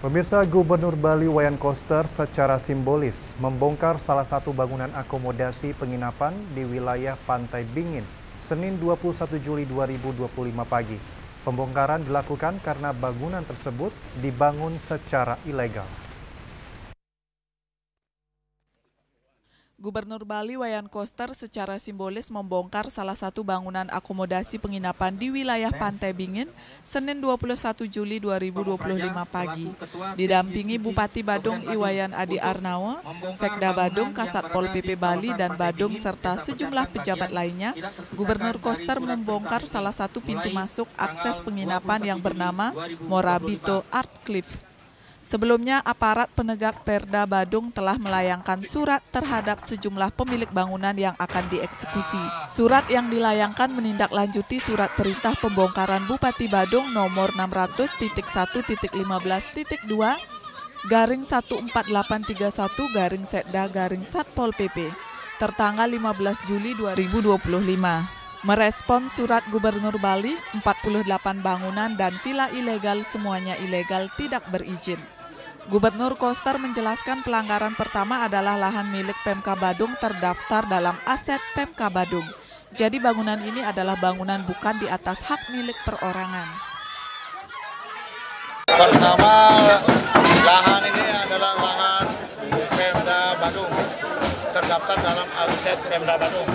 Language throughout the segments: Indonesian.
Pemirsa, Gubernur Bali Wayan Koster secara simbolis membongkar salah satu bangunan akomodasi penginapan di wilayah Pantai Bingin, Senin 21 Juli 2025 pagi. Pembongkaran dilakukan karena bangunan tersebut dibangun secara ilegal. Gubernur Bali Wayan Koster secara simbolis membongkar salah satu bangunan akomodasi penginapan di wilayah Pantai Bingin, Senin 21 Juli 2025 pagi. Didampingi Bupati Badung Iwayan Adi Arnawa, Sekda Badung, Kasat Pol PP Bali dan Badung serta sejumlah pejabat lainnya, Gubernur Koster membongkar salah satu pintu masuk akses penginapan yang bernama Morabito Art Cliff. Sebelumnya, aparat penegak Perda Badung telah melayangkan surat terhadap sejumlah pemilik bangunan yang akan dieksekusi. Surat yang dilayangkan menindaklanjuti surat perintah pembongkaran Bupati Badung nomor 600.1.15.2/14831/Setda/Satpol PP tertanggal 15 Juli 2025. Merespon surat Gubernur Bali, 48 bangunan dan villa ilegal semuanya ilegal tidak berizin. Gubernur Koster menjelaskan pelanggaran pertama adalah lahan milik Pemka Badung terdaftar dalam aset Pemka Badung. Jadi bangunan ini adalah bangunan bukan di atas hak milik perorangan. Pertama, lahan ini adalah lahan Pemda Badung, terdaftar dalam aset Pemda Badung.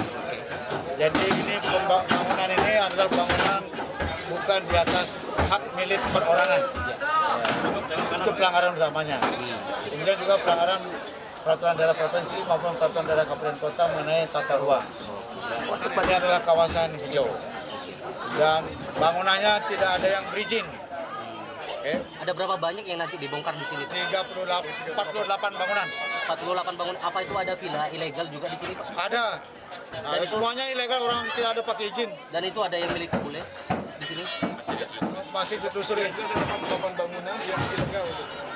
Jadi ini bangunan ini adalah bangunan bukan di atas hak milik perorangan. Itu pelanggaran utamanya. Kemudian juga pelanggaran peraturan daerah provinsi maupun peraturan daerah kabupaten kota mengenai tata ruang. Ini adalah kawasan hijau dan bangunannya tidak ada yang berizin. Okay. Ada berapa banyak yang nanti dibongkar di sini? 48 bangunan. 48 bangunan. Apa itu ada villa ilegal juga di sini, Pak? Ada. Nah, semuanya ilegal, orang tidak ada pakai izin. Dan itu ada yang milik boleh di sini? Masih ditelusuri. 48 bangunan yang ilegal.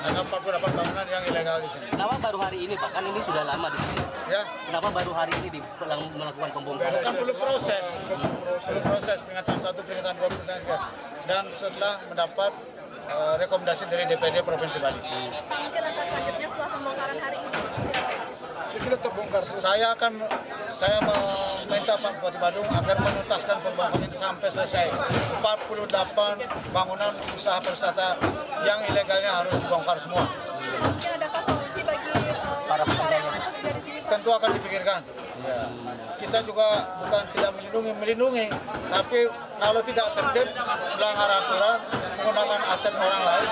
Ada 48 bangunan yang ilegal di sini. Kenapa baru hari ini, Pak? Kan ini sudah lama di sini. Ya. Kenapa baru hari ini melakukan pembongkaran? Kan perlu proses. Perlu proses peringatan 1, peringatan 2, peringatan 3. Dan setelah mendapat rekomendasi dari DPD Provinsi Bali. Mungkin langkah selanjutnya setelah pembongkaran hari ini Saya meminta Pak Bupati Badung agar menuntaskan pembongkaran ini sampai selesai. 48 bangunan usaha pariwisata yang ilegalnya harus dibongkar semua. Mungkin adakah solusi bagi para yang masuk dari sini? Tentu akan dipikirkan. Ya. Kita juga bukan tidak melindungi, tapi kalau tidak tertib, melanggar aturan, menggunakan aset orang lain,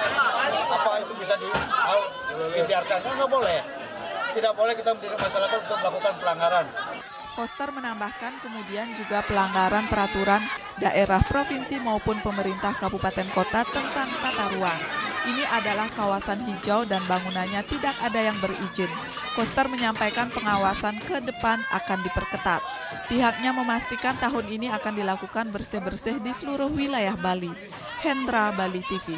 apa itu bisa dibiarkan? Nggak boleh. Tidak boleh kita mendidik masyarakat untuk melakukan pelanggaran. Koster menambahkan kemudian juga pelanggaran peraturan daerah provinsi maupun pemerintah kabupaten kota tentang tata ruang. Ini adalah kawasan hijau dan bangunannya tidak ada yang berizin. Koster menyampaikan pengawasan ke depan akan diperketat. Pihaknya memastikan tahun ini akan dilakukan bersih-bersih di seluruh wilayah Bali. Hendra, Bali TV.